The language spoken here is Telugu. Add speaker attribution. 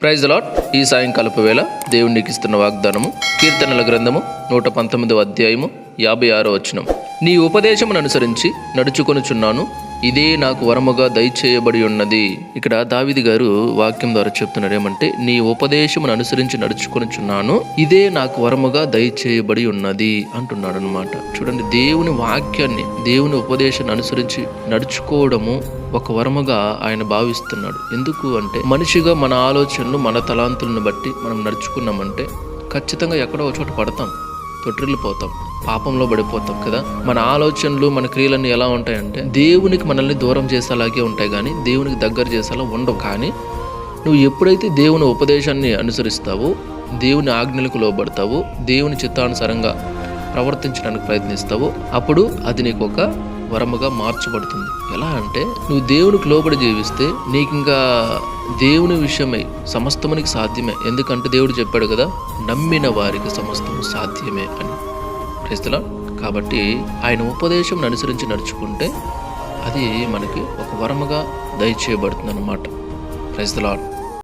Speaker 1: Praise the lord. ఈ సాయంకాలపు వేళ దేవుడు నీకు ఇస్తున్న వాగ్దానము కీర్తనల గ్రంథము 119వ అధ్యాయము 56వ వచనం. నీ ఉపదేశమును అనుసరించి నడుచుకొనుచున్నాను, ఇదే నాకు వరముగా దయచేయబడి ఉన్నది. ఇక్కడ దావీదు గారు వాక్యం ద్వారా చెప్తున్నారు ఏమంటే, నీ ఉపదేశమును అనుసరించి నడుచుకొనుచున్నాను, ఇదే నాకు వరముగా దయచేయబడి ఉన్నది అంటున్నాడు అనమాట. చూడండి, దేవుని వాక్యాన్ని, దేవుని ఉపదేశాన్ని అనుసరించి నడుచుకోవడము ఒక వరముగా ఆయన భావిస్తున్నాడు. ఎందుకు అంటే, మనిషిగా మన ఆలోచనలు, మన తలాంతులను బట్టి మనం నడుచుకున్నామంటే ఖచ్చితంగా ఎక్కడో ఒక చోట పడతాం, తొట్టిల్లిపోతాం, పాపంలో పడిపోతాం కదా. మన ఆలోచనలు, మన క్రియలన్నీ ఎలా ఉంటాయంటే దేవునికి మనల్ని దూరం చేసేలాగే ఉంటాయి, కానీ దేవునికి దగ్గర చేసేలా ఉండవు. కానీ నువ్వు ఎప్పుడైతే దేవుని ఉపదేశాన్ని అనుసరిస్తావో, దేవుని ఆజ్ఞలకు లోబడతావో, దేవుని చిత్తానుసారంగా ప్రవర్తించడానికి ప్రయత్నిస్తావో, అప్పుడు అది నీకు ఒక వరముగా మార్చబడుతుంది. ఎలా అంటే, నువ్వు దేవునికి లోబడి జీవిస్తే నీకు ఇంకా దేవుని విషయమై సమస్తమునికి సాధ్యమే. ఎందుకంటే దేవుడు చెప్పాడు కదా, నమ్మిన వారికి సమస్తము సాధ్యమే అని. క్రైస్తలా కాబట్టి ఆయన ఉపదేశం అనుసరించి నడుచుకుంటే అది మనకి ఒక వరముగా దయచేయబడుతుంది అన్నమాట. Praise the lord.